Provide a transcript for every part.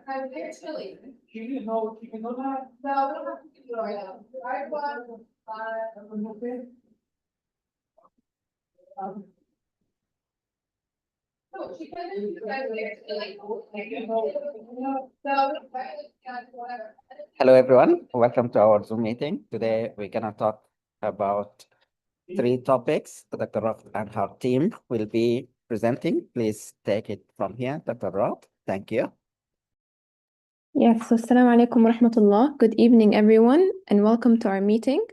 Hello, everyone. Welcome to our Zoom meeting. Today, we're going to talk about 3 topics. Dr. Roth and her team will be presenting. Please take it from here, Dr. Roth. Thank you. Yes, so assalamu alaikum wa rahmatullah. Good evening, everyone, and welcome to our meeting.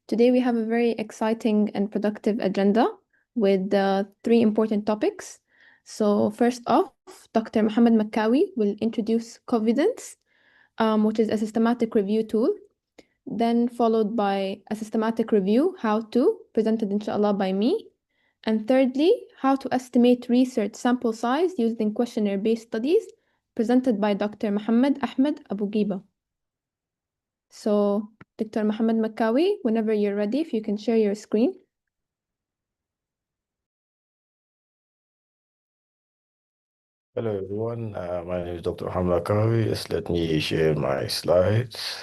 Today, we have a very exciting and productive agenda with 3 important topics. So first off, Dr. Mohamed Makkawi will introduce Covidence, which is a systematic review tool, then followed by a systematic review, how to, presented inshallah by me, and thirdly, how to estimate research sample size using questionnaire-based studies, presented by Dr. Mohammed Ahmed Abu Giba. So, Dr. Mohamed Makkawi, whenever you're ready, if you can share your screen. Hello everyone, my name is Dr. Mohamed Makkawi. Just let me share my slides.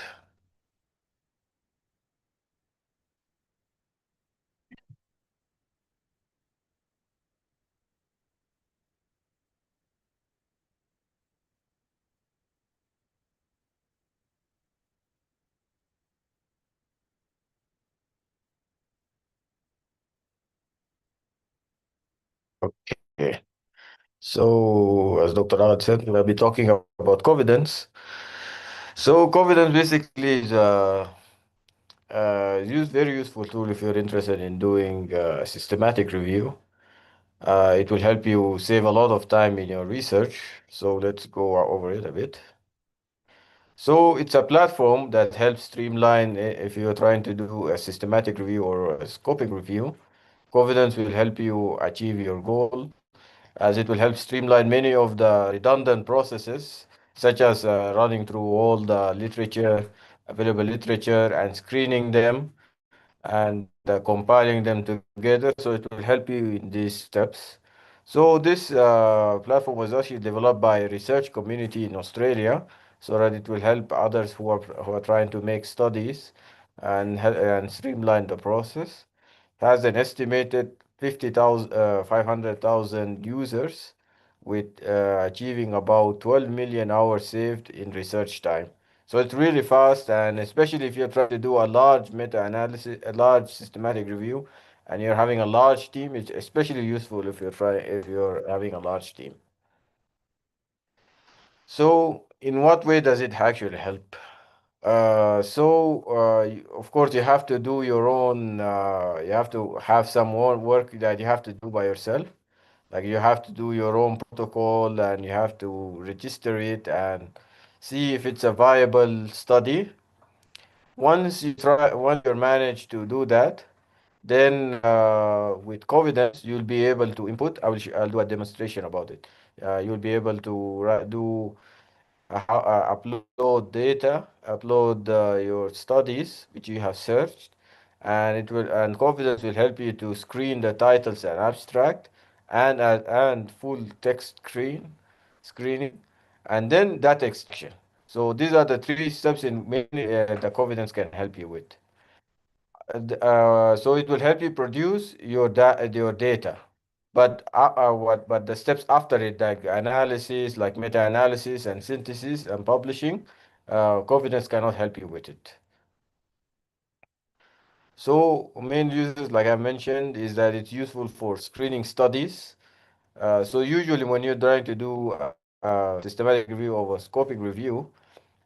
Okay, so as Dr. Raghad said, we'll be talking about Covidence. So Covidence basically is very useful tool if you're interested in doing a systematic review. It will help you save a lot of time in your research. So let's go over it a bit. So it's a platform that helps streamline if you're trying to do a systematic review or a scoping review. Covidence will help you achieve your goal, as it will help streamline many of the redundant processes, such as running through all the available literature, and screening them and compiling them together. So it will help you in these steps. So this platform was actually developed by a research community in Australia, so that it will help others who are trying to make studies and streamline the process. Has an estimated 500,000 users, with achieving about 12 million hours saved in research time. So it's really fast, and especially if you're trying to do a large meta-analysis, a large systematic review, and you're having a large team, it's especially useful if you're having a large team. So in what way does it actually help? Of course, you have to do your own, you have to have some more work that you have to do by yourself. Like you have to do your own protocol, and you have to register it and see if it's a viable study. Once you manage to do that, then with Covidence, you'll be able to input. I'll do a demonstration about it. You'll be able to do upload data, upload your studies which you have searched, and Covidence will help you to screen the titles and abstract, and full text screening, and then data extraction. So these are the 3 steps in mainly the Covidence can help you with. So it will help you produce your data. But the steps after it, like analysis, like meta-analysis and synthesis and publishing, Covidence cannot help you with it. So main uses, like I mentioned, is that it's useful for screening studies. So usually when you're trying to do a systematic review or a scoping review,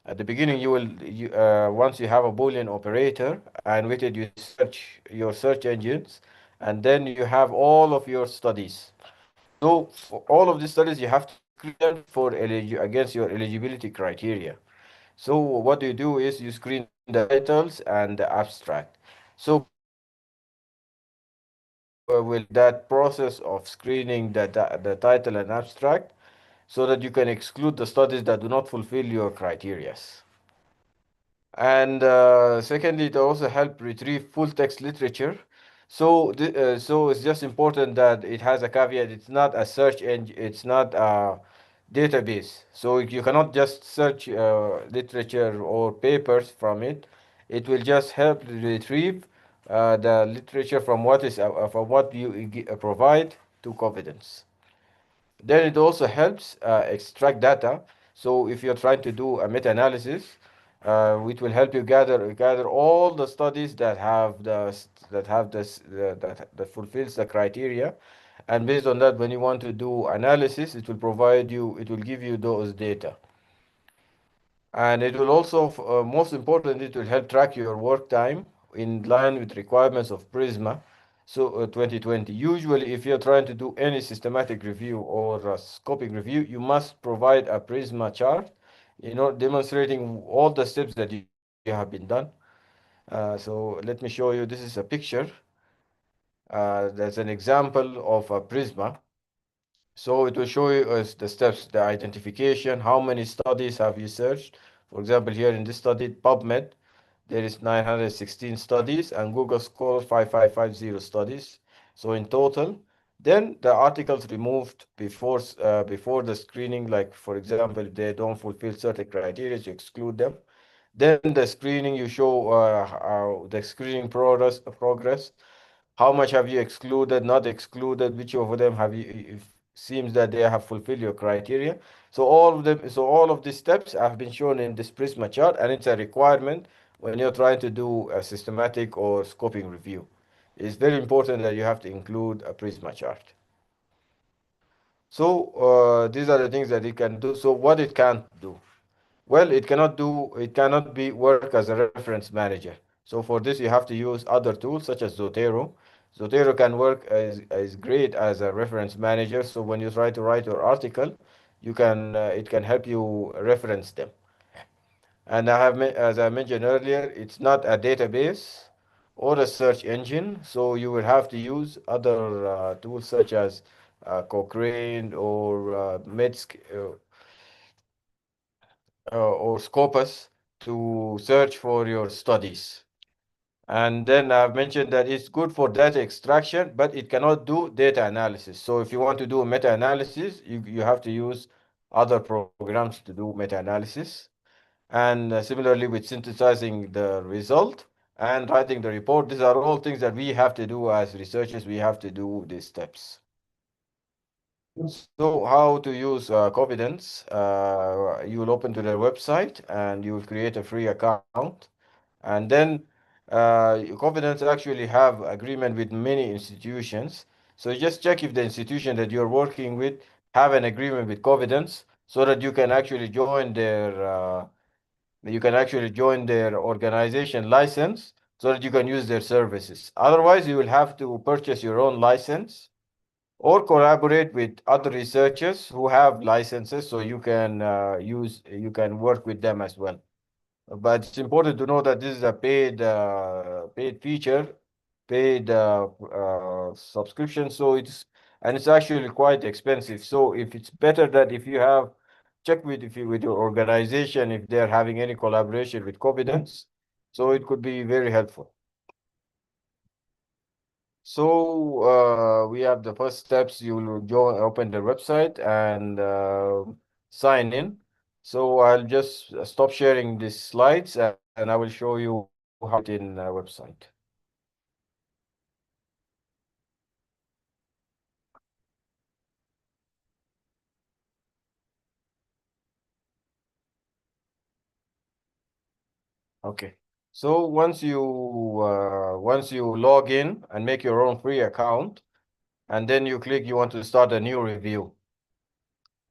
at the beginning once you have a Boolean operator, and with it you search your search engines, and then you have all of your studies. So for all of these studies, you have to screen them against your eligibility criteria. So what you do is you screen the titles and the abstract. So with that process of screening the title and abstract, so that you can exclude the studies that do not fulfill your criteria. And secondly, it also help retrieve full text literature. So it's just important that it has a caveat. It's not a search engine. It's not database. So you cannot just search literature or papers from it. It will just help retrieve the literature from what you provide to Covidence. Then it also helps extract data. So if you're trying to do a meta-analysis, it will help you gather all the studies that have that fulfills the criteria, and based on that, when you want to do analysis, it will give you those data. And it will also, most importantly, it will help track your work time in line with requirements of Prisma. So 2020. Usually, if you're trying to do any systematic review or scoping review, you must provide a Prisma chart, demonstrating all the steps that you have been done. So let me show you. This is a picture. That's an example of a Prisma. So it will show you the steps, the identification, how many studies have you searched. For example, here in this study, PubMed, there is 916 studies, and Google Scholar 5550 studies. So in total, then the articles removed before the screening, like for example, if they don't fulfill certain criteria, you exclude them. Then the screening, you show the screening progress. How much have you excluded, not excluded? Which of them have you? It seems that they have fulfilled your criteria. So all of these steps have been shown in this Prisma chart, and it's a requirement when you're trying to do a systematic or scoping review. It's very important that you have to include a Prisma chart. So these are the things that it can do. So what it can't do? Well, it cannot be work as a reference manager. So for this, you have to use other tools such as Zotero. Zotero can work as great as a reference manager. So when you try to write your article, it can help you reference them. And as I mentioned earlier, it's not a database or a search engine. So you will have to use other tools such as Cochrane or or Scopus to search for your studies. And then I've mentioned that it's good for data extraction, but it cannot do data analysis. So if you want to do a meta-analysis, you have to use other programs to do meta-analysis. And similarly with synthesizing the result and writing the report, these are all things that we have to do as researchers. We have to do these steps. So how to use Covidence? You will open to their website and you will create a free account. And then Covidence actually have agreement with many institutions. So you just check if the institution that you're working with have an agreement with Covidence so that you can actually join their organization license so that you can use their services. Otherwise, you will have to purchase your own license or collaborate with other researchers who have licenses so you can work with them as well. But it's important to know that this is a paid feature, paid subscription, so it's actually quite expensive. So if it's better that if you have check with your organization if they're having any collaboration with Covidence, so it could be very helpful. So we have the first steps. You will open the website and sign in. So I'll just stop sharing these slides and I will show you how to in website. Okay. So once you log in and make your own free account, and then you click you want to start a new review.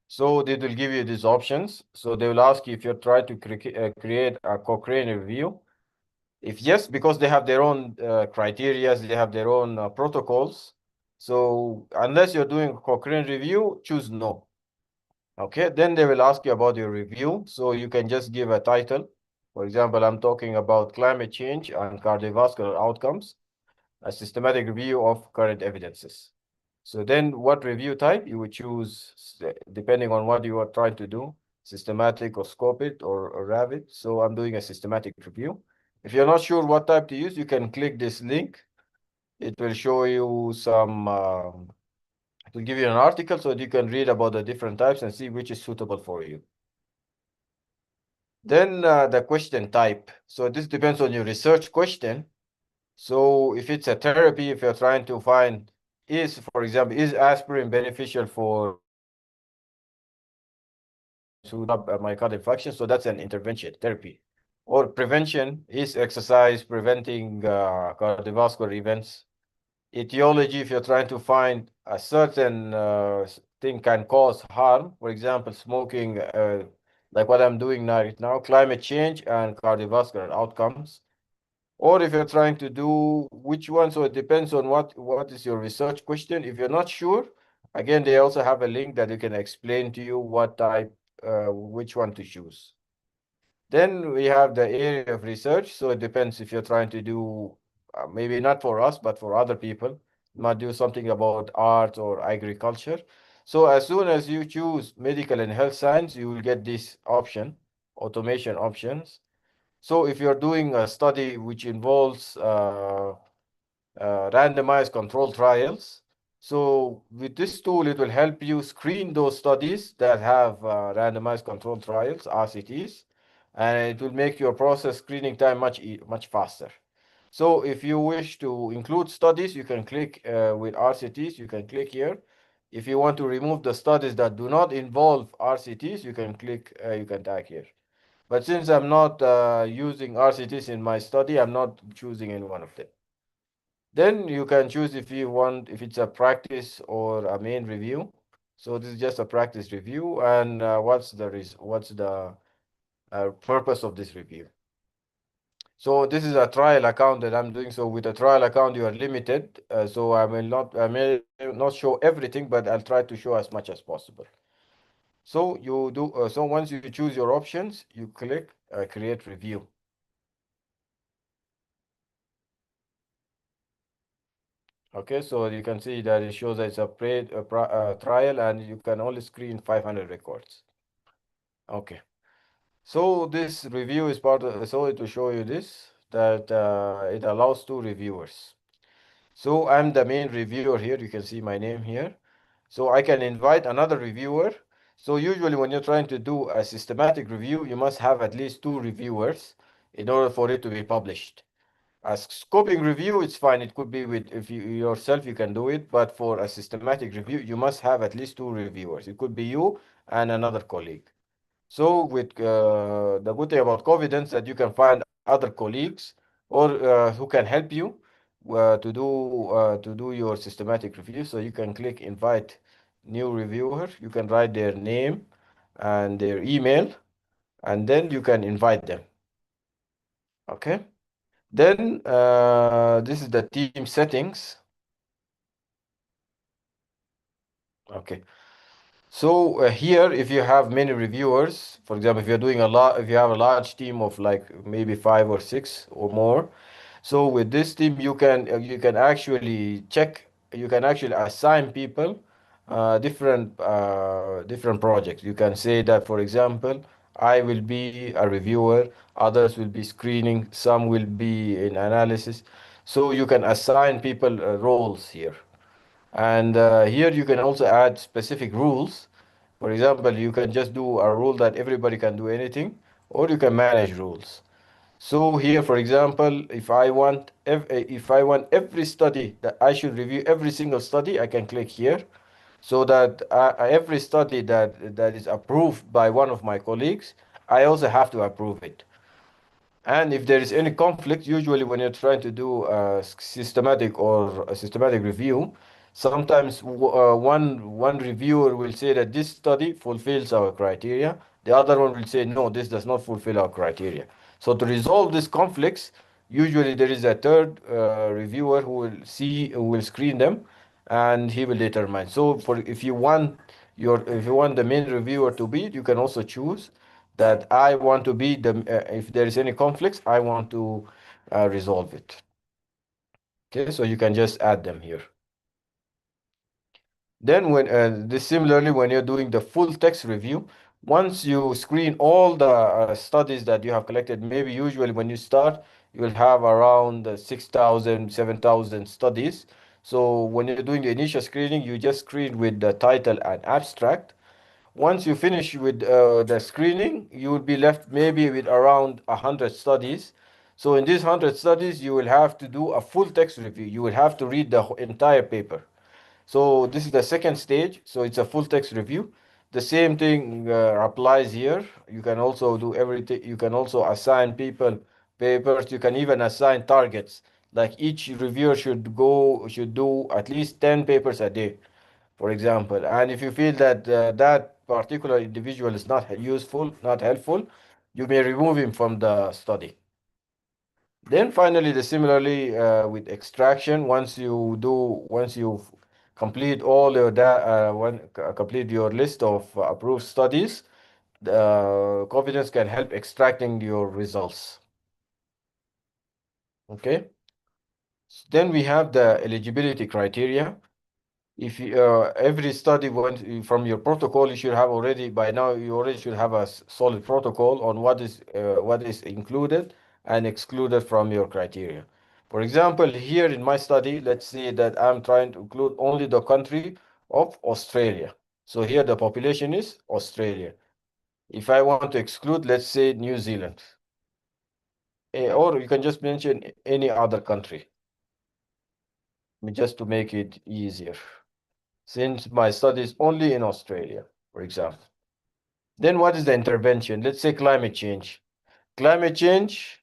So they will give you these options. So they will ask you if you're trying to create a Cochrane review. If yes, because they have their own criteria, they have their own protocols. So unless you're doing Cochrane review, choose no. Okay, then they will ask you about your review. So you can just give a title. For example, I'm talking about climate change and cardiovascular outcomes, a systematic review of current evidences. So then what review type you would choose depending on what you are trying to do, systematic or scope it or Rabbit. So I'm doing a systematic review. If you're not sure what type to use, you can click this link. It will show you some It will give you an article so that you can read about the different types and see which is suitable for you. Then the question type. So this depends on your research question. So if it's a therapy, if you're trying to find for example, is aspirin beneficial for myocardial infarction? So that's an intervention therapy. Or prevention, is exercise preventing cardiovascular events? Etiology, if you're trying to find a certain thing can cause harm, for example, smoking, like what I'm doing right now, climate change and cardiovascular outcomes. Or if you're trying to do which one, so it depends on what is your research question. If you're not sure, again, they also have a link that you can explain to you what type, which one to choose. Then we have the area of research. So it depends if you're trying to do, maybe not for us, but for other people, you might do something about art or agriculture. So as soon as you choose medical and health science, you will get this option, automation options. So if you're doing a study which involves randomized control trials, so with this tool, it will help you screen those studies that have randomized control trials, RCTs, and it will make your process screening time much faster. So if you wish to include studies, you can click with RCTs, you can click here. If you want to remove the studies that do not involve RCTs, you can click, you can tag here. But since I'm not using RCTs in my study, I'm not choosing any one of them. Then you can choose if you want, if it's a practice or a main review. So this is just a practice review, and what's the purpose of this review? So this is a trial account that I'm doing. So with a trial account, you are limited. So I may not show everything, but I'll try to show as much as possible. So you do. So once you choose your options, you click create review. Okay, so you can see that it shows that it's a trial, and you can only screen 500 records. Okay, so this review is part of, so it will show you this, that it allows 2 reviewers. So I'm the main reviewer here. You can see my name here. So I can invite another reviewer. So usually when you're trying to do a systematic review, you must have at least 2 reviewers in order for it to be published. A scoping review, it's fine. It could be with, if you yourself, you can do it. But for a systematic review, you must have at least 2 reviewers. It could be you and another colleague. So with the good thing about Covidence that you can find other colleagues or who can help you to do your systematic review. So you can click invite new reviewer. You can write their name and their email, and then you can invite them. Okay. Then this is the team settings. Okay. So here, if you have many reviewers, for example, if you're doing a lot, if you have a large team of like maybe 5 or 6 or more, so with this team, you can actually check, you can actually assign people different projects. You can say that, for example, I will be a reviewer, others will be screening, some will be in analysis. So you can assign people roles here. And here you can also add specific rules. For example, you can just do a rule that everybody can do anything, or you can manage rules. So here, for example, if I want every study that I should review every single study, I can click here, so that every study that is approved by one of my colleagues, I also have to approve it. And if there is any conflict, usually when you're trying to do a systematic review, sometimes one reviewer will say that this study fulfills our criteria. The other one will say, no, this does not fulfill our criteria. So to resolve these conflicts, usually there is a third reviewer who will screen them, and he will determine. So for if you want the main reviewer to be, you can also choose that I want to be if there is any conflicts, I want to resolve it. Okay, so you can just add them here. Then similarly, when you're doing the full text review, once you screen all the studies that you have collected, maybe usually when you start, you will have around 6,000, 7,000 studies. So when you're doing the initial screening, you just screen with the title and abstract. Once you finish with the screening, you will be left maybe with around 100 studies. So in these 100 studies, you will have to do a full text review. You will have to read the entire paper. So this is the second stage. So it's a full text review. The same thing applies here. You can also do everything. You can also assign people papers. You can even assign targets. Like each reviewer should do at least 10 papers a day, for example. And if you feel that that particular individual is not useful, not helpful, you may remove him from the study. Then finally, similarly with extraction, once you complete all your complete your list of approved studies, Covidence can help extracting your results. Okay. Then we have the eligibility criteria. If every study from your protocol, you should have already by now. You already should have a solid protocol on what is included and excluded from your criteria. For example, here in my study, let's say that I'm trying to include only the country of Australia. So here the population is Australia. If I want to exclude, let's say New Zealand, or you can just mention any other country, just to make it easier, since my study is only in Australia, for example. Then what is the intervention? Let's say climate change. Climate change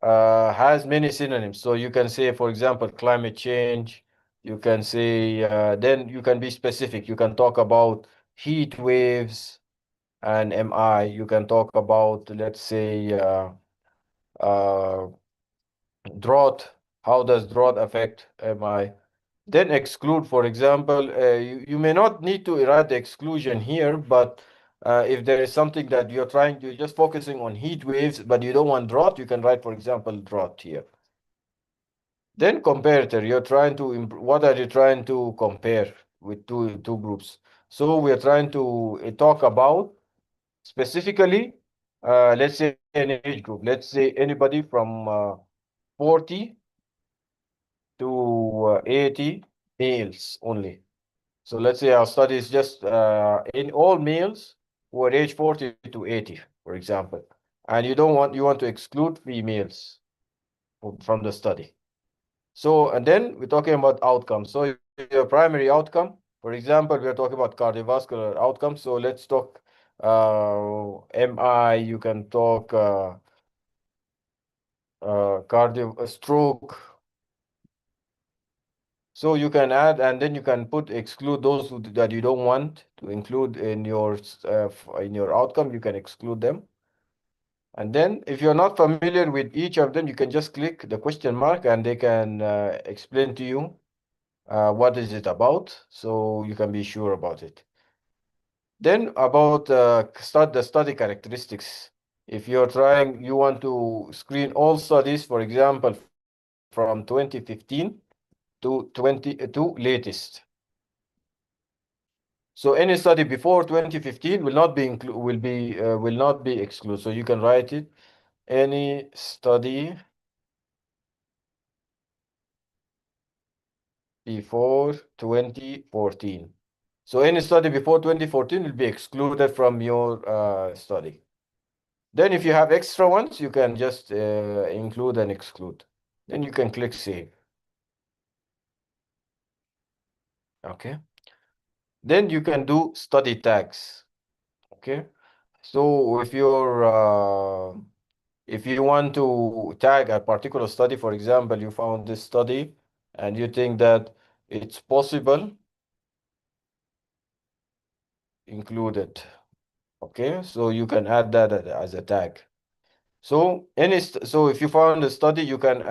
has many synonyms. So you can say, for example, climate change. You can say, then you can be specific. You can talk about heat waves and MI. You can talk about, let's say, uh, drought. How does drought affect MI? Then exclude, for example, you may not need to write the exclusion here, but if there is something that you're just focusing on heat waves, but you don't want drought, you can write, for example, drought here. Then comparator, what are you trying to compare with two groups? So we are trying to talk about specifically, let's say an age group. Let's say anybody from 40 to 80 males only. So let's say our study is just in all males who are age 40 to 80, for example, and you want to exclude females from the study. So, and then we're talking about outcomes. So your primary outcome, for example, we are talking about cardiovascular outcomes. So let's talk MI, you can talk stroke. So you can add, and then you can exclude those that you don't want to include in your outcome. You can exclude them. And then if you're not familiar with each of them, you can just click the question mark and they can explain to you what is it about, so you can be sure about it. Then about the study characteristics. If you want to screen all studies, for example, from 2015 to latest. So any study before 2015 will not be excluded. So you can write it, any study before 2014. So any study before 2014 will be excluded from your study. Then if you have extra ones, you can just include and exclude. Then you can click save. Okay. Then you can do study tags. Okay. So if you want to tag a particular study, for example, you found this study and you think that it's possible, include it. Okay, so you can add that as a tag. So if you found a study, you can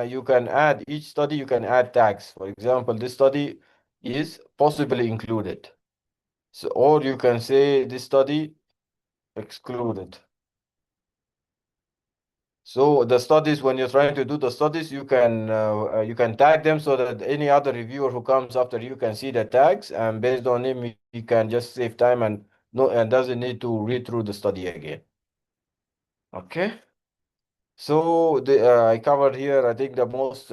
add each study. You can add tags. For example, this study is possibly included. So, or you can say this study excluded. So the studies, when you're trying to do the studies, you can tag them so that any other reviewer who comes after you can see the tags, and based on him, he can just save time and doesn't need to read through the study again. Okay. So I covered here, I think, the most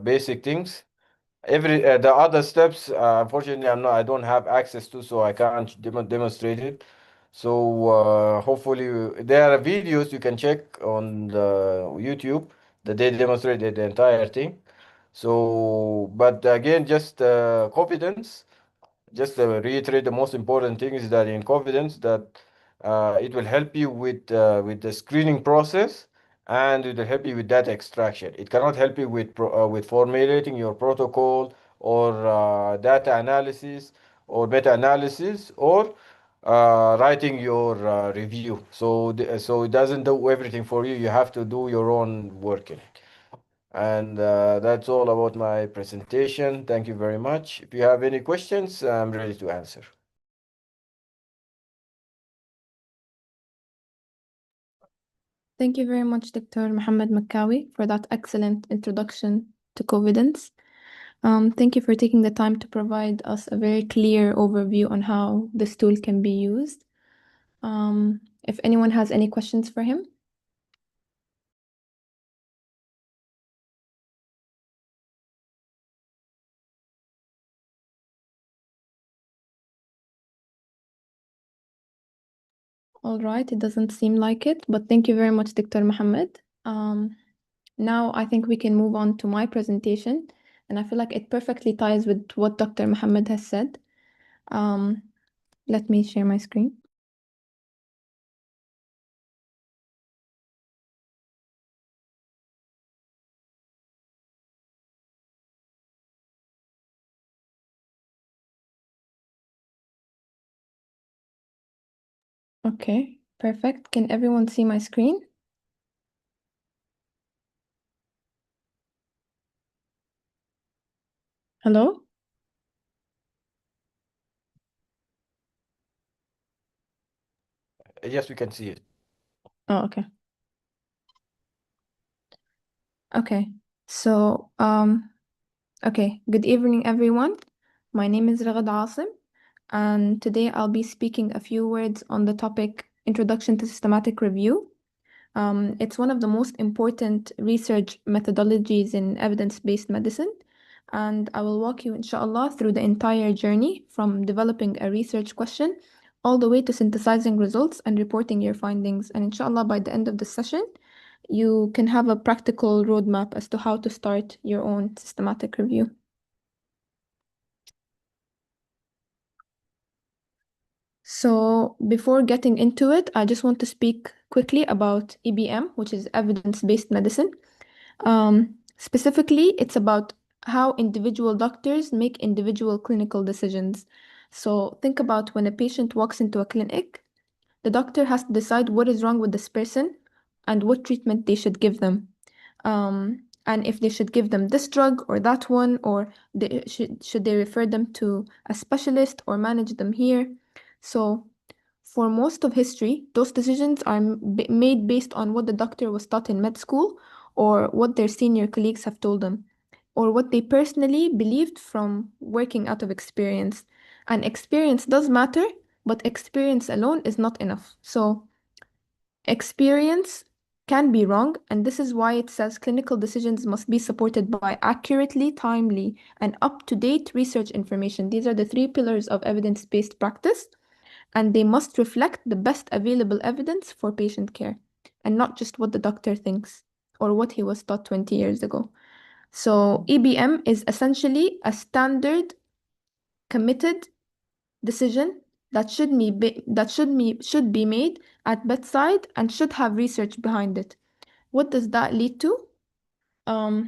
basic things. The other steps, unfortunately, I don't have access to, so I can't demonstrate it. So hopefully, there are videos you can check on the YouTube that they demonstrated the entire thing. So, but again, just confidence. Just to reiterate, the most important thing is that in Covidence that it will help you with the screening process, and it will help you with data extraction. It cannot help you with formulating your protocol or data analysis or meta-analysis or writing your review. So it doesn't do everything for you. You have to do your own work in it. And that's all about my presentation. Thank you very much. If you have any questions, I'm ready to answer. Thank you very much, Dr. Mohamed Makkawi, for that excellent introduction to Covidence. Thank you for taking the time to provide us a very clear overview on how this tool can be used. If anyone has any questions for him. All right, it doesn't seem like it, but thank you very much, Dr. Mohamed. Now I think we can move on to my presentation, and I feel like it perfectly ties with what Dr. Mohamed has said. Let me share my screen. Okay, perfect. Can everyone see my screen? Hello? Yes, we can see it. Oh, okay. Okay, so, okay, good evening, everyone. My name is Raghad Asim, and today I'll be speaking a few words on the topic Introduction to Systematic Review. It's one of the most important research methodologies in evidence-based medicine, and I will walk you, inshallah, through the entire journey from developing a research question all the way to synthesizing results and reporting your findings. And inshallah, by the end of the session, you can have a practical roadmap as to how to start your own systematic review. So before getting into it, I just want to speak quickly about EBM, which is evidence-based medicine. Specifically, it's about how individual doctors make individual clinical decisions. So think about when a patient walks into a clinic, the doctor has to decide what is wrong with this person and what treatment they should give them. And if they should give them this drug or that one, or should they refer them to a specialist or manage them here. So for most of history, those decisions are made based on what the doctor was taught in med school or what their senior colleagues have told them, or what they personally believed from working out of experience. And experience does matter, but experience alone is not enough. So experience can be wrong, and this is why it says clinical decisions must be supported by accurately, timely, and up-to-date research information. These are the three pillars of evidence-based practice, and they must reflect the best available evidence for patient care, and not just what the doctor thinks or what he was taught 20 years ago. So EBM is essentially a standard, committed decision that should be made at bedside and should have research behind it. What does that lead to? The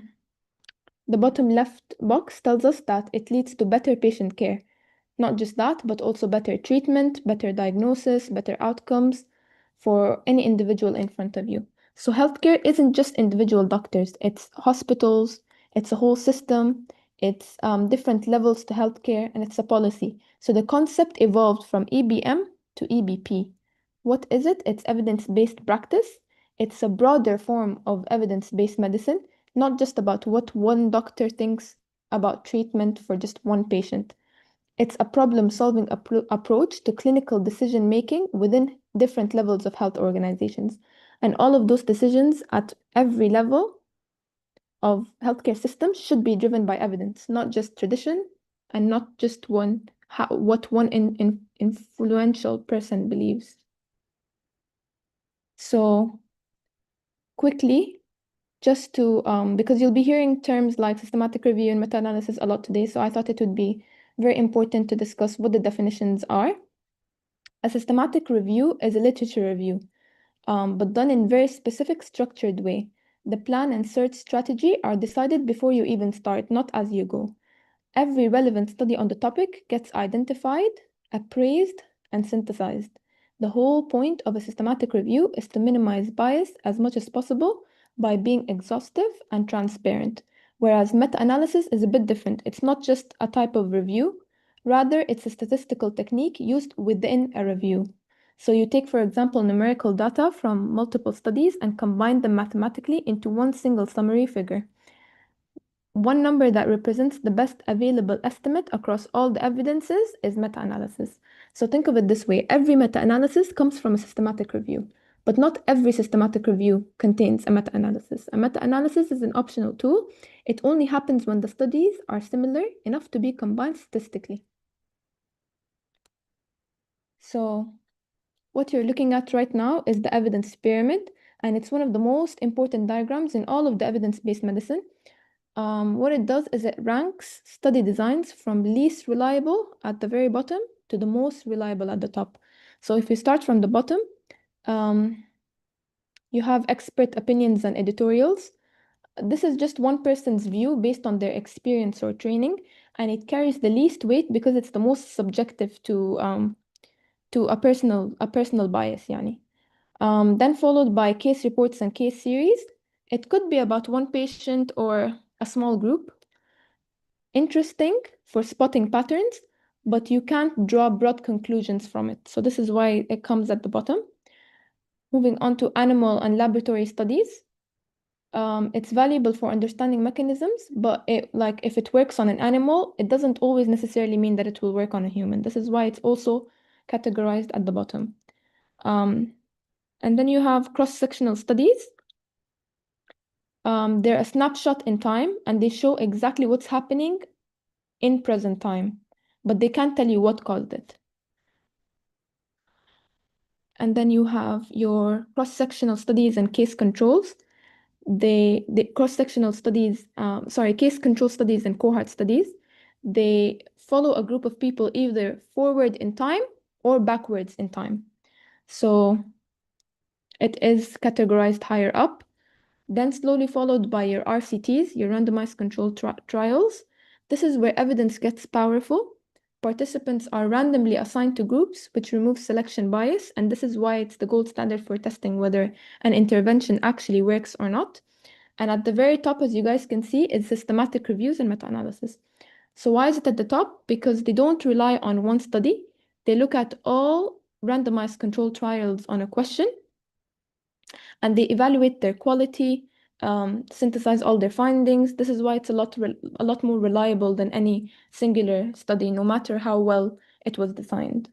bottom left box tells us that it leads to better patient care. Not just that, but also better treatment, better diagnosis, better outcomes for any individual in front of you. So healthcare isn't just individual doctors, it's hospitals, it's a whole system, it's different levels to healthcare, and it's a policy. So the concept evolved from EBM to EBP. What is it? It's evidence-based practice. It's a broader form of evidence-based medicine, not just about what one doctor thinks about treatment for just one patient. It's a problem-solving approach to clinical decision-making within different levels of health organizations. And all of those decisions at every level of healthcare systems should be driven by evidence, not just tradition and not just what one influential person believes. So quickly, just to, because you'll be hearing terms like systematic review and meta-analysis a lot today, so I thought it would be very important to discuss what the definitions are. A systematic review is a literature review, but done in very specific structured way. The plan and search strategy are decided before you even start, not as you go. Every relevant study on the topic gets identified, appraised, and synthesized. The whole point of a systematic review is to minimize bias as much as possible by being exhaustive and transparent, whereas meta-analysis is a bit different. It's not just a type of review, rather it's a statistical technique used within a review. So you take, for example, numerical data from multiple studies and combine them mathematically into one single summary figure. One number that represents the best available estimate across all the evidences is meta-analysis. So think of it this way, every meta-analysis comes from a systematic review, but not every systematic review contains a meta-analysis. A meta-analysis is an optional tool. It only happens when the studies are similar enough to be combined statistically. So what you're looking at right now is the evidence pyramid, and it's one of the most important diagrams in all of the evidence-based medicine. What it does is it ranks study designs from least reliable at the very bottom to the most reliable at the top. So if you start from the bottom, you have expert opinions and editorials. This is just one person's view based on their experience or training, and it carries the least weight because it's the most subjective to a personal bias, yani. Then followed by case reports and case series. It could be about one patient or a small group. Interesting for spotting patterns, but you can't draw broad conclusions from it. So this is why it comes at the bottom. Moving on to animal and laboratory studies. It's valuable for understanding mechanisms, but if it works on an animal, it doesn't always necessarily mean that it will work on a human. This is why it's also categorized at the bottom. And then you have cross-sectional studies. They're a snapshot in time, and they show exactly what's happening in present time, but they can't tell you what caused it. And then you have your cross-sectional studies and case controls. The cross-sectional studies, case control studies and cohort studies, they follow a group of people either forward in time or backwards in time. So it is categorized higher up, then slowly followed by your RCTs, your randomized controlled trials. This is where evidence gets powerful. Participants are randomly assigned to groups, which removes selection bias, and this is why it's the gold standard for testing whether an intervention actually works or not. And at the very top, as you guys can see, is systematic reviews and meta-analysis. So why is it at the top? Because they don't rely on one study. They look at all randomized controlled trials on a question, and they evaluate their quality, synthesize all their findings. This is why it's a lot more reliable than any singular study, no matter how well it was designed.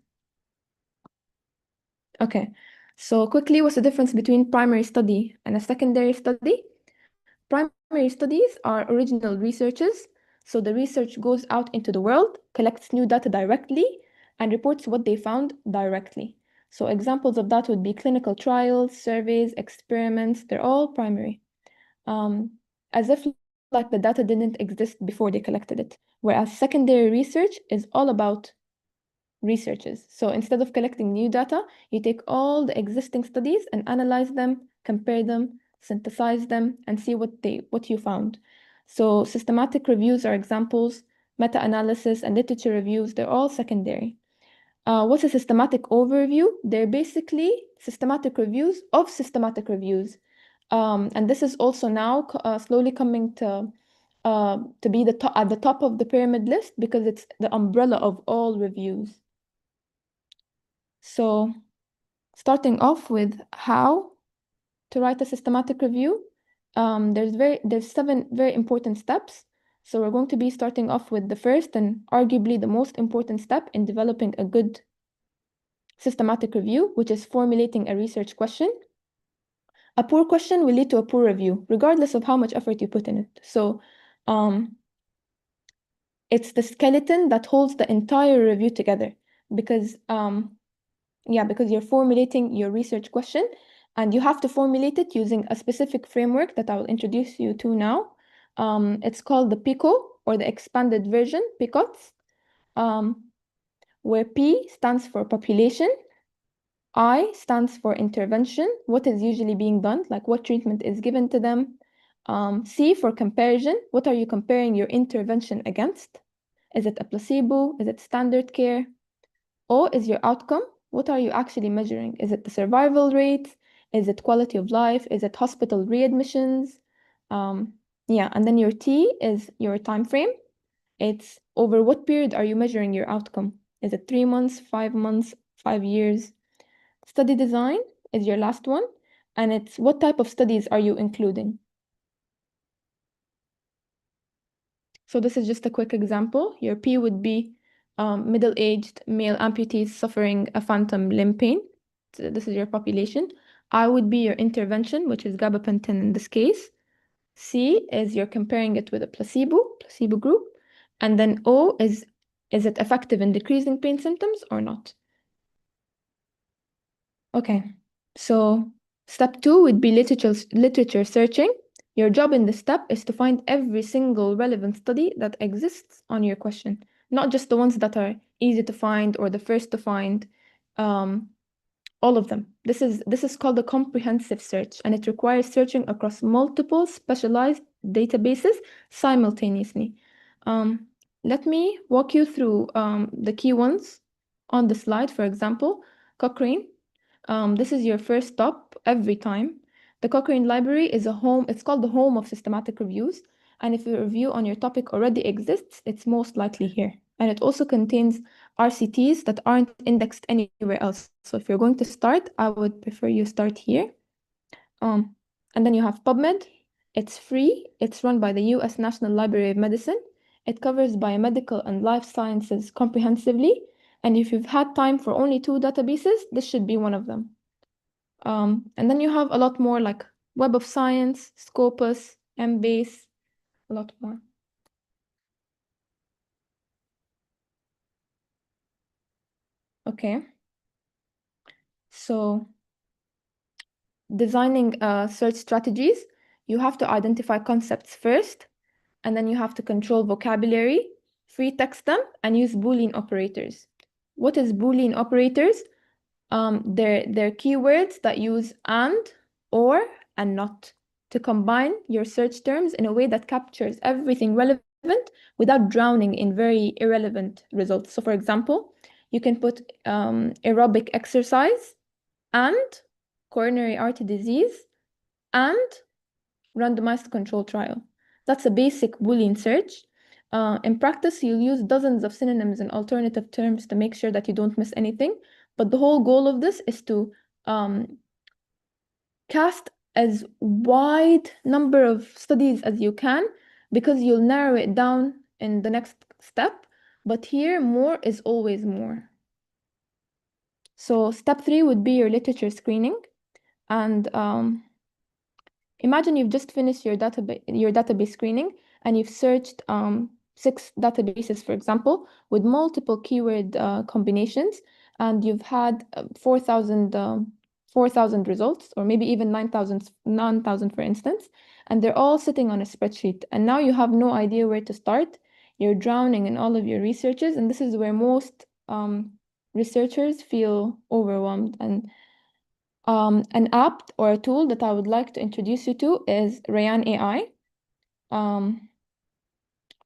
Okay, so quickly, what's the difference between primary study and a secondary study? Primary studies are original researches, so the research goes out into the world, collects new data directly, and reports what they found directly. So examples of that would be clinical trials, surveys, experiments, they're all primary. As if like the data didn't exist before they collected it. Whereas secondary research is all about researches. So instead of collecting new data, you take all the existing studies and analyze them, compare them, synthesize them, and see what you found. So systematic reviews are examples, meta-analysis and literature reviews, they're all secondary. What's a systematic overview? They're basically systematic reviews of systematic reviews. And this is also now slowly coming to be at the top of the pyramid list because it's the umbrella of all reviews. So starting off with how to write a systematic review, there's 7 very important steps. So we're going to be starting off with the first and arguably the most important step in developing a good systematic review, which is formulating a research question. A poor question will lead to a poor review, regardless of how much effort you put in it. So it's the skeleton that holds the entire review together because because you're formulating your research question and you have to formulate it using a specific framework that I will introduce you to now. It's called the PICO, or the expanded version, PICOTS, where P stands for population, I stands for intervention, what is usually being done, like what treatment is given to them. C for comparison, what are you comparing your intervention against? Is it a placebo? Is it standard care? O is your outcome. What are you actually measuring? Is it the survival rate? Is it quality of life? Is it hospital readmissions? And then your T is your time frame. It's over what period are you measuring your outcome? Is it 3 months, 5 months, 5 years? Study design is your last one, and it's what type of studies are you including? So this is just a quick example. Your P would be middle-aged male amputees suffering a phantom limb pain. So this is your population. I would be your intervention, which is gabapentin in this case. C is you're comparing it with a placebo group. And then O is it effective in decreasing pain symptoms or not? Okay, so step 2 would be literature searching. Your job in this step is to find every single relevant study that exists on your question, not just the ones that are easy to find or the first to find, all of them. This is called a comprehensive search, and it requires searching across multiple specialized databases simultaneously. Let me walk you through the key ones on the slide. For example, Cochrane. This is your first stop every time. The Cochrane Library is a home, it's called the home of systematic reviews. And if a review on your topic already exists, it's most likely here. And it also contains RCTs that aren't indexed anywhere else. So if you're going to start, I would prefer you start here. And then you have PubMed. It's free. It's run by the US National Library of Medicine. It covers biomedical and life sciences comprehensively. And if you've had time for only 2 databases, this should be one of them. And then you have a lot more like Web of Science, Scopus, Embase, a lot more. Okay. So designing search strategies, you have to identify concepts first, and then you have to control vocabulary, free text them, and use Boolean operators. What is Boolean operators? They're keywords that use and, or, and not to combine your search terms in a way that captures everything relevant without drowning in very irrelevant results. So for example, you can put aerobic exercise and coronary artery disease and randomized control trial. That's a basic Boolean search. In practice, you'll use dozens of synonyms and alternative terms to make sure that you don't miss anything. But the whole goal of this is to cast as wide number of studies as you can, because you'll narrow it down in the next step. But here, more is always more. So step 3 would be your literature screening. And imagine you've just finished your database screening and you've searched 6 databases, for example, with multiple keyword combinations, and you've had 4,000 results, or maybe even 9,000 for instance, and they're all sitting on a spreadsheet. And now you have no idea where to start. You're drowning in all of your researches, and this is where most researchers feel overwhelmed. And an app or a tool that I would like to introduce you to is Rayan AI.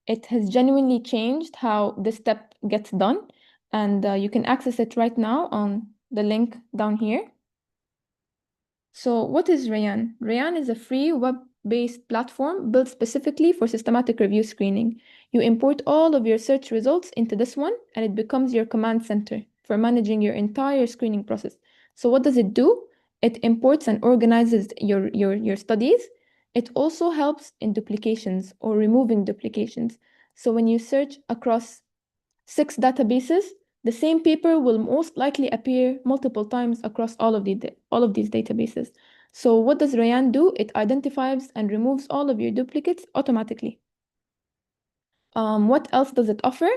It has genuinely changed how this step gets done, and you can access it right now on the link down here. So what is Rayan? Rayan is a free web-based platform built specifically for systematic review screening. You import all of your search results into this one, and it becomes your command center for managing your entire screening process. So what does it do? It imports and organizes your studies. It also helps in duplications or removing duplications. So when you search across 6 databases, the same paper will most likely appear multiple times across all of these databases. So what does Rayan do? It identifies and removes all of your duplicates automatically. What else does it offer?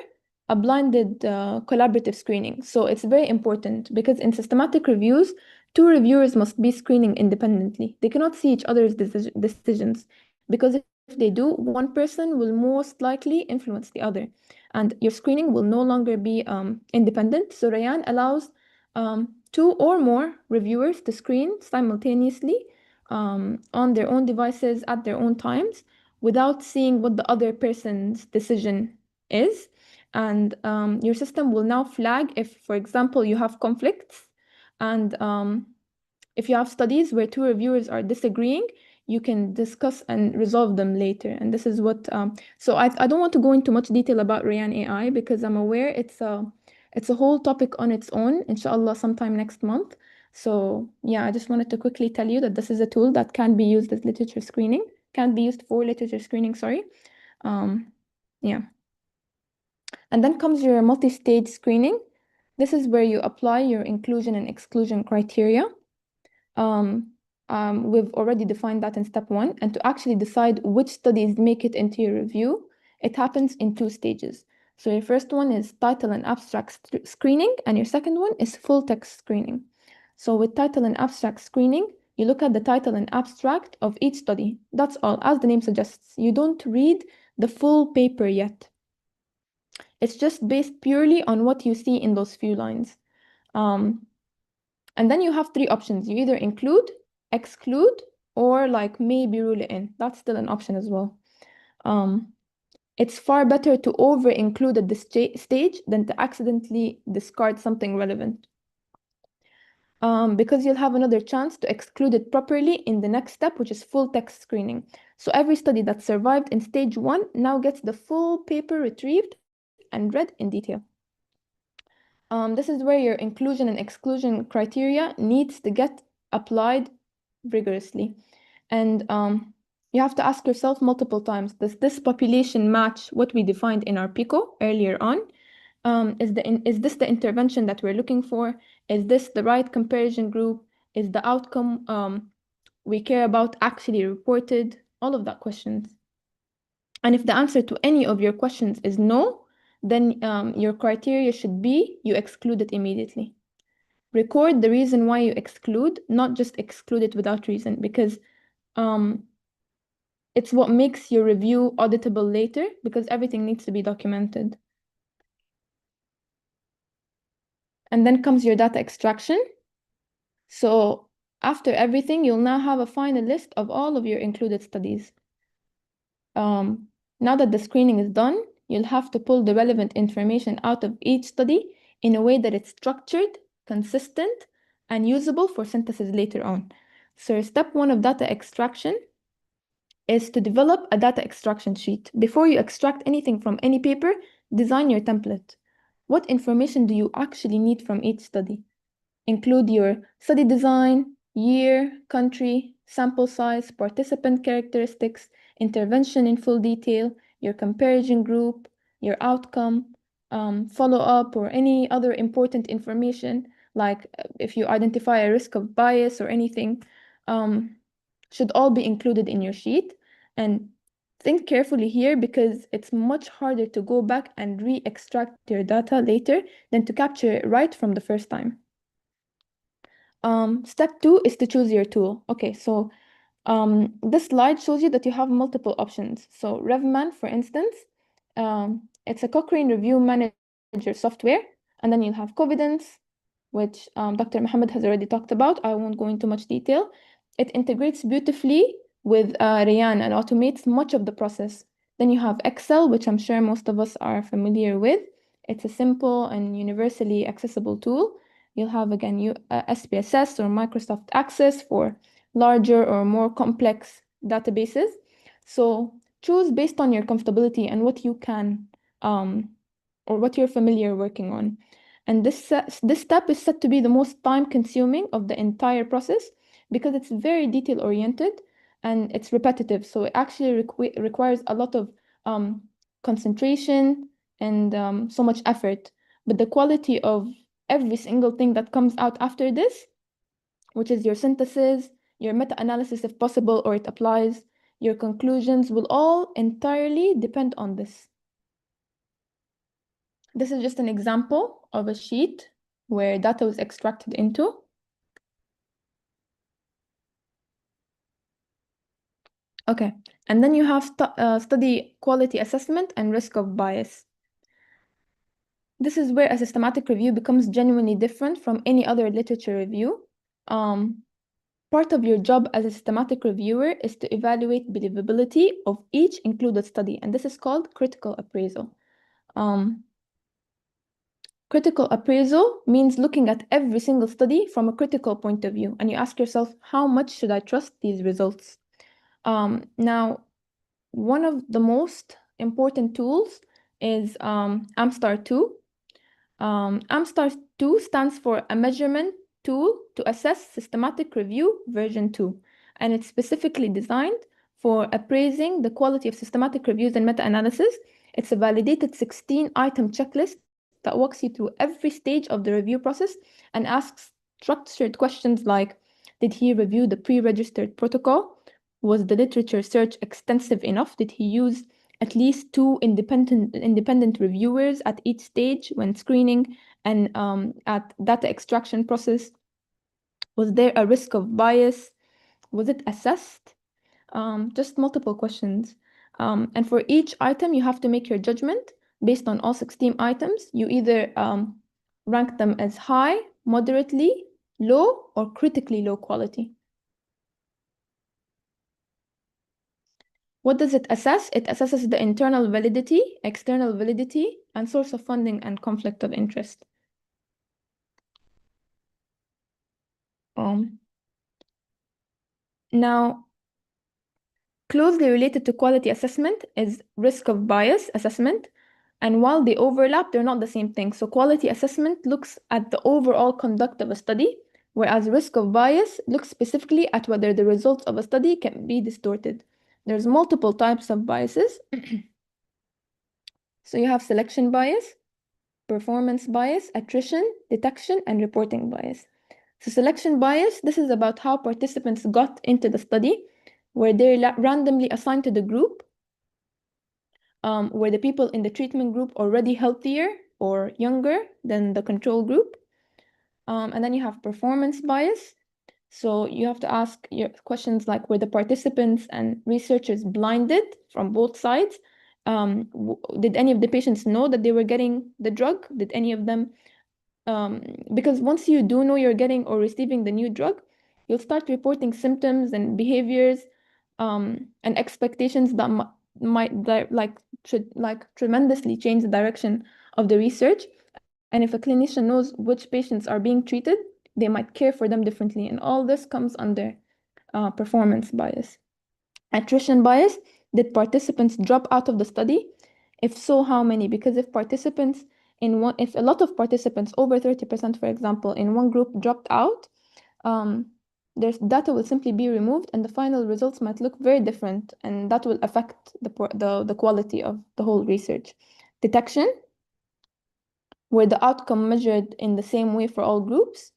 A blinded collaborative screening. So it's very important because in systematic reviews, two reviewers must be screening independently. They cannot see each other's decisions because if they do, one person will most likely influence the other, and your screening will no longer be independent. So Rayan allows two or more reviewers to screen simultaneously on their own devices at their own times without seeing what the other person's decision is. And your system will now flag if, for example, you have conflicts, and if you have studies where two reviewers are disagreeing, you can discuss and resolve them later. And this is what, so I don't want to go into much detail about Rayan AI because I'm aware it's a whole topic on its own, inshallah, sometime next month. So yeah, I just wanted to quickly tell you that this is a tool that can be used as literature screening, can be used for literature screening, sorry. Yeah. And then comes your multi-stage screening. This is where you apply your inclusion and exclusion criteria. We've already defined that in step 1. And to actually decide which studies make it into your review, it happens in 2 stages. So your first one is title and abstract screening, and your second one is full text screening. So with title and abstract screening, you look at the title and abstract of each study. That's all, as the name suggests. You don't read the full paper yet. It's just based purely on what you see in those few lines. And then you have 3 options. You either include, exclude, or like maybe rule it in. That's still an option as well. It's far better to over-include at this stage than to accidentally discard something relevant. Because you'll have another chance to exclude it properly in the next step, which is full text screening. So every study that survived in stage 1 now gets the full paper retrieved and read in detail. This is where your inclusion and exclusion criteria needs to get applied rigorously. And you have to ask yourself multiple times, does this population match what we defined in our PICO earlier on? Is this the intervention that we're looking for? Is this the right comparison group? Is the outcome we care about actually reported? All of that questions. And if the answer to any of your questions is no, then your criteria should be you exclude it immediately. Record the reason why you exclude, not just exclude it without reason, because it's what makes your review auditable later, because everything needs to be documented. And then comes your data extraction. So after everything, you'll now have a final list of all of your included studies. Now that the screening is done, you'll have to pull the relevant information out of each study in a way that it's structured, consistent, and usable for synthesis later on. So step 1 of data extraction is to develop a data extraction sheet. Before you extract anything from any paper, design your template. What information do you actually need from each study? Include your study design, year, country, sample size, participant characteristics, intervention in full detail, your comparison group, your outcome, follow-up, or any other important information, like if you identify a risk of bias or anything, should all be included in your sheet. And think carefully here because it's much harder to go back and re-extract your data later than to capture it right from the first time. Step 2 is to choose your tool. Okay, so this slide shows you that you have multiple options. So RevMan, for instance, it's a Cochrane Review Manager software, and then you'll have Covidence, which Dr. Mohammed has already talked about. I won't go into much detail. It integrates beautifully with Rayan and automates much of the process. Then you have Excel, which I'm sure most of us are familiar with. It's a simple and universally accessible tool. You'll have, again, SPSS or Microsoft Access for larger or more complex databases. So choose based on your comfortability and what you can, or what you're familiar working on. And this step is set to be the most time-consuming of the entire process because it's very detail-oriented and it's repetitive. So it actually requires a lot of concentration and so much effort. But the quality of every single thing that comes out after this, which is your synthesis, your meta-analysis if possible or it applies, your conclusions will all entirely depend on this. This is just an example of a sheet where data was extracted into. Okay, and then you have study quality assessment and risk of bias. This is where a systematic review becomes genuinely different from any other literature review. Part of your job as a systematic reviewer is to evaluate believability of each included study, and this is called critical appraisal. Critical appraisal means looking at every single study from a critical point of view, and you ask yourself, how much should I trust these results? Now, one of the most important tools is AMSTAR 2. AMSTAR 2 stands for a measurement tool to assess systematic review version 2, and it's specifically designed for appraising the quality of systematic reviews and meta-analysis. It's a validated 16-item checklist that walks you through every stage of the review process and asks structured questions like, did he review the pre-registered protocol? Was the literature search extensive enough? Did he use at least 2 independent reviewers at each stage when screening and at data extraction process? Was there a risk of bias? Was it assessed? Just multiple questions. And for each item, you have to make your judgment based on all 16 items. You either rank them as high, moderately, low, or critically low quality. What does it assess? It assesses the internal validity, external validity, and source of funding and conflict of interest. Now, closely related to quality assessment is risk of bias assessment. And while they overlap, they're not the same thing. So quality assessment looks at the overall conduct of a study, whereas risk of bias looks specifically at whether the results of a study can be distorted. There's multiple types of biases. So you have selection bias, performance bias, attrition, detection, and reporting bias. So selection bias, this is about how participants got into the study, where they're randomly assigned to the group, where the people in the treatment group are already healthier or younger than the control group. And then you have performance bias. So you have to ask your questions like, were the participants and researchers blinded from both sides? Did any of the patients know that they were getting the drug? Did any of them, because once you do know you're getting or receiving the new drug, you'll start reporting symptoms and behaviors and expectations that might tremendously change the direction of the research. And if a clinician knows which patients are being treated, they might care for them differently. And all this comes under performance bias. Attrition bias, did participants drop out of the study? If so, how many? Because if a lot of participants, over 30%, for example, in one group dropped out, their data will simply be removed and the final results might look very different, and that will affect the quality of the whole research. Detection, where the outcome measured in the same way for all groups.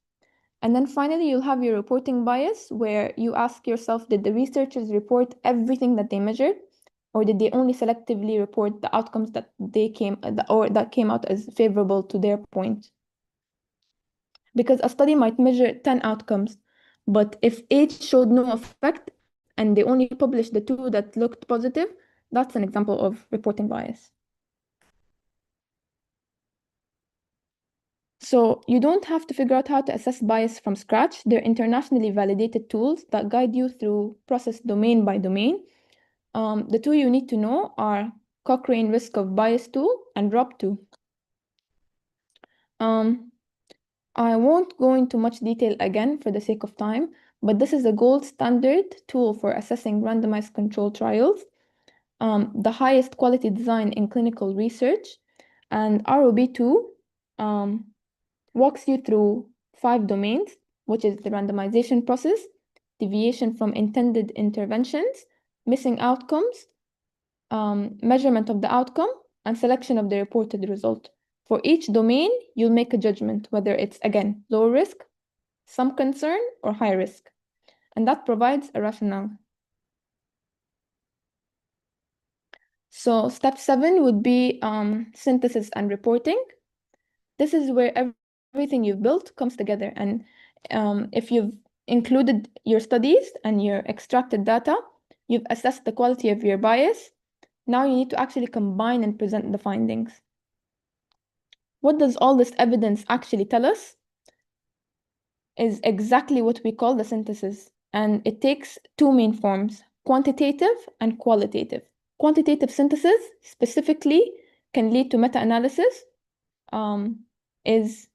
And then finally, you'll have your reporting bias, where you ask yourself, did the researchers report everything that they measured? Or did they only selectively report the outcomes that came out as favorable to their point? Because a study might measure 10 outcomes, but if 8 showed no effect and they only published the 2 that looked positive, that's an example of reporting bias. So you don't have to figure out how to assess bias from scratch. They're internationally validated tools that guide you through process domain by domain. The 2 you need to know are Cochrane Risk of Bias Tool and ROB2. I won't go into much detail again for the sake of time, but this is a gold standard tool for assessing randomized controlled trials, the highest quality design in clinical research. And ROB2 walks you through 5 domains, which is the randomization process, deviation from intended interventions, missing outcomes, measurement of the outcome, and selection of the reported result. For each domain, you'll make a judgment whether it's, again, low risk, some concern, or high risk. and that provides a rationale. So step 7 would be synthesis and reporting. This is where everything you've built comes together. And if you've included your studies and your extracted data, you've assessed the quality of your bias. Now you need to actually combine and present the findings. What does all this evidence actually tell us? Is exactly what we call the synthesis. And it takes two main forms, quantitative and qualitative. Quantitative synthesis specifically can lead to meta-analysis, is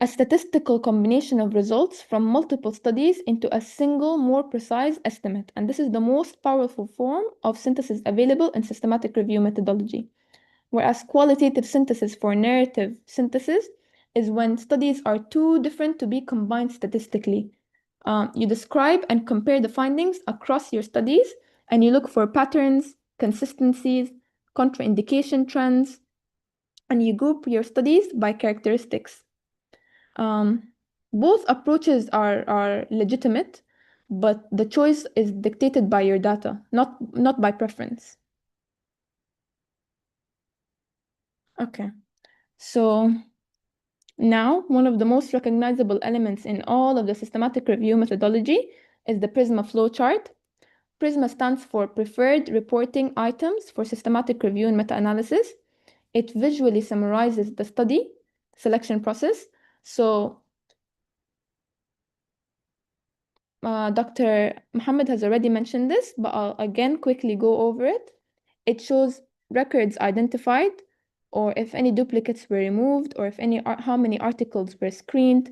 a statistical combination of results from multiple studies into a single, more precise estimate. And this is the most powerful form of synthesis available in systematic review methodology. Whereas qualitative synthesis for narrative synthesis is when studies are too different to be combined statistically. You describe and compare the findings across your studies, and you look for patterns, consistencies, contraindication trends, and you group your studies by characteristics. Both approaches are legitimate, but the choice is dictated by your data, not by preference. Okay, so now one of the most recognizable elements in all of the systematic review methodology is the PRISMA flowchart. PRISMA stands for Preferred Reporting Items for Systematic Review and Meta-Analysis. It visually summarizes the study selection process. So Dr. Mohammed has already mentioned this, but I'll again quickly go over it. It shows records identified, or if any duplicates were removed, or if how many articles were screened,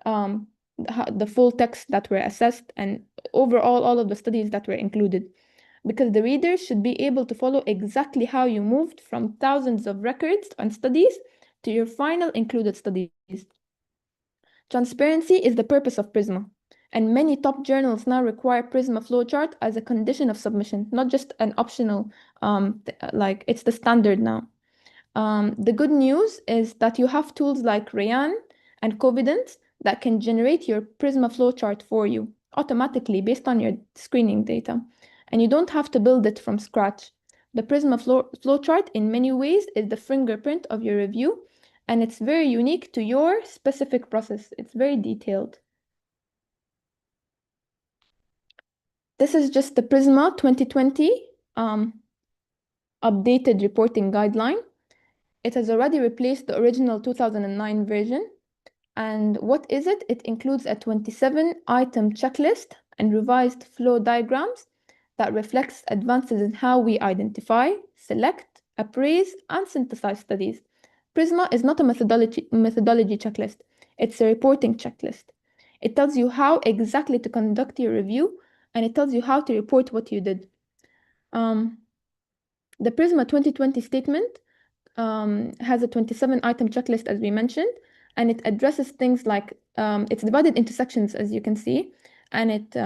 the full text that were assessed, and overall all of the studies that were included. Because the readers should be able to follow exactly how you moved from thousands of records and studies to your final included studies. Transparency is the purpose of PRISMA. And many top journals now require PRISMA flowchart as a condition of submission, not just an optional, like it's the standard now. The good news is that you have tools like Rayan and Covidence that can generate your PRISMA flowchart for you automatically based on your screening data. And you don't have to build it from scratch. The PRISMA flowchart in many ways is the fingerprint of your review, and it's very unique to your specific process. It's very detailed. This is just the PRISMA 2020 updated reporting guideline. It has already replaced the original 2009 version. And what is it? It includes a 27-item checklist and revised flow diagrams that reflects advances in how we identify, select, appraise, and synthesize studies. PRISMA is not a methodology checklist. It's a reporting checklist. It tells you how exactly to conduct your review, and it tells you how to report what you did. The PRISMA 2020 statement has a 27-item checklist, as we mentioned, and it addresses things like, it's divided into sections, as you can see, and it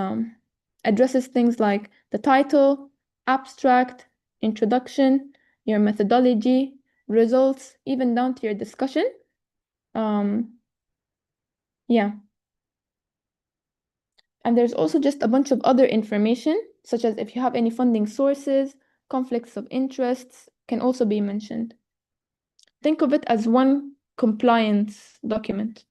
addresses things like the title, abstract, introduction, your methodology, results, even down to your discussion. Yeah. And there's also just a bunch of other information, such as if you have any funding sources, conflicts of interests can also be mentioned. Think of it as one compliance document.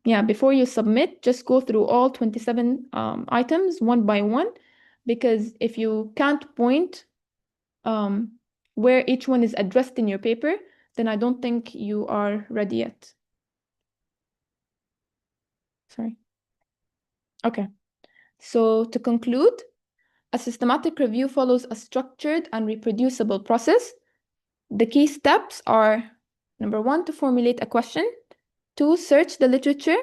Yeah, before you submit, just go through all 27 items one by one, because if you can't point where each one is addressed in your paper, then I don't think you are ready yet. Sorry. Okay. So to conclude, a systematic review follows a structured and reproducible process. The key steps are, number 1, to formulate a question. 2, search the literature.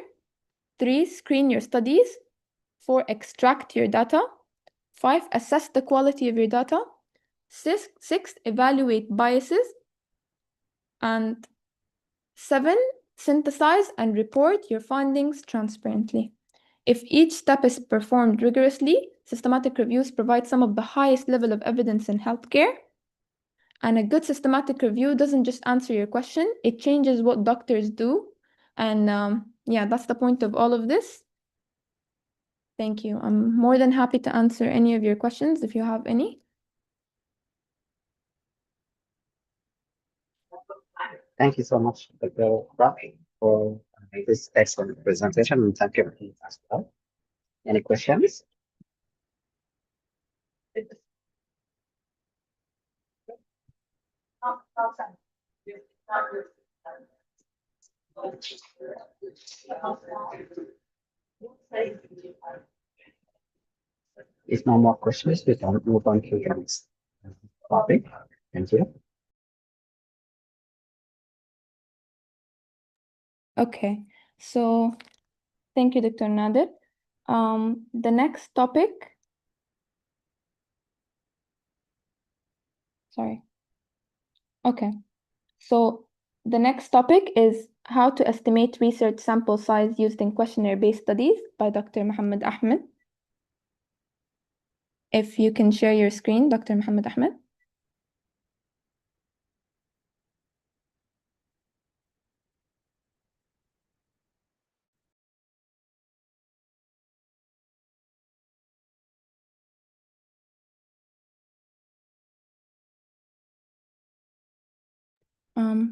3, screen your studies. 4, extract your data. 5, assess the quality of your data. 6, evaluate biases. And 7, synthesize and report your findings transparently. If each step is performed rigorously, systematic reviews provide some of the highest level of evidence in healthcare. And a good systematic review doesn't just answer your question, it changes what doctors do. And yeah, that's the point of all of this. Thank you. I'm more than happy to answer any of your questions if you have any. Thank you so much, Dr. Rafi, for this excellent presentation, and thank you as well. Any questions? If no more questions, we can move on to the next topic. Thank you. Okay, so thank you, Dr. Nader. The next topic, sorry. Okay, so the next topic is how to estimate research sample size used in questionnaire-based studies by Dr. Mohamed Ahmed. If you can share your screen, Dr. Mohamed Ahmed.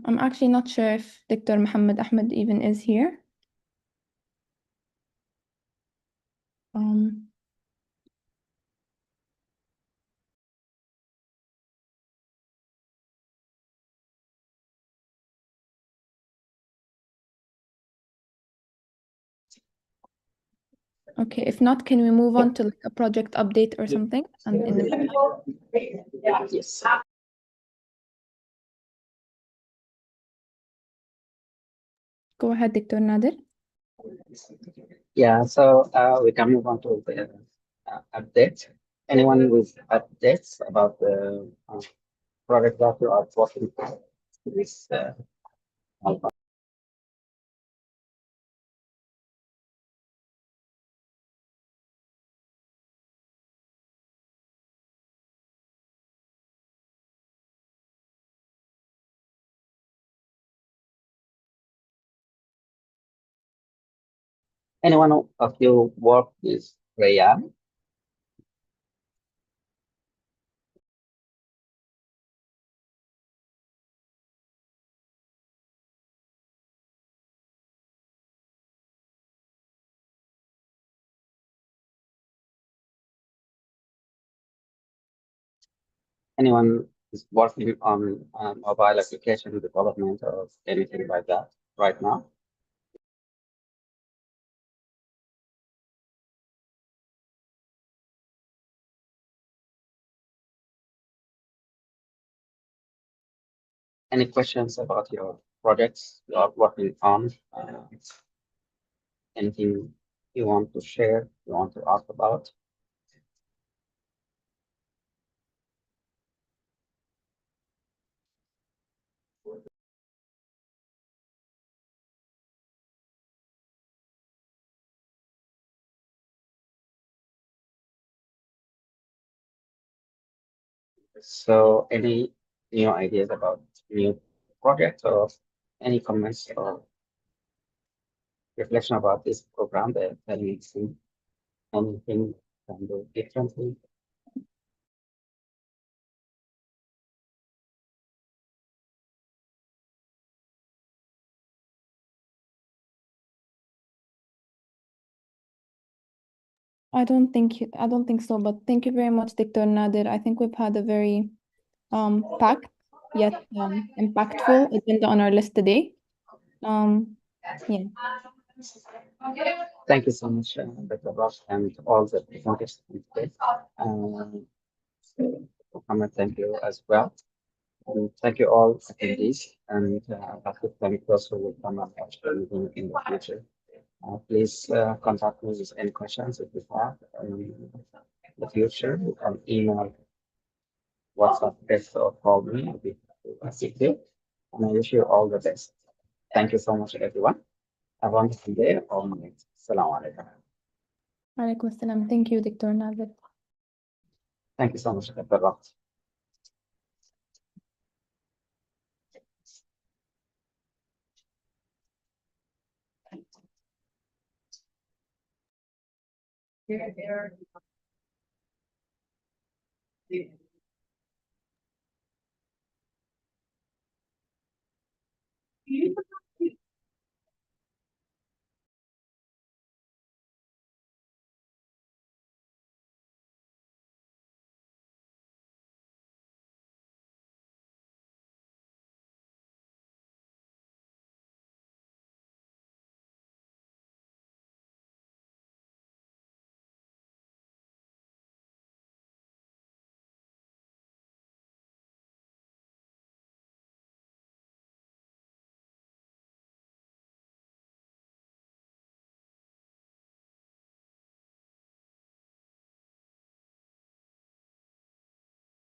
I'm actually not sure if Dr. Mohamed Ahmed even is here. Okay, if not, can we move on to like a project update or something? And in the meantime, Yes. go ahead, Dr. Nader. Yeah, so we can move on to the update. Anyone with updates about the product that you are working on? Please, anyone of you work with Rayan? Anyone is working on mobile application development or anything like that right now? Any questions about your projects you are working on? Anything you want to share, you want to ask about? So any new ideas about new projects or any comments or reflection about this program that makes you anything can do differently? I don't think so, but thank you very much, Dr. Nader. I think we've had a very packed yet impactful agenda on our list today. Yeah. Thank you so much, Dr. Ross, and all the presenters today. Mohammed, thank you as well. And thank you all attendees, and Dr. Thank also will come up in the future. Please contact me with any questions if you have in the future. You can email, WhatsApp, text, or call me. I'll be happy to assist you. And I wish you all the best. Thank you so much, everyone. Have a wonderful day or night. Assalamu alaikum. Alaikum assalam. Thank you, Dr. Nader. Thank you so much, Dr. Ross.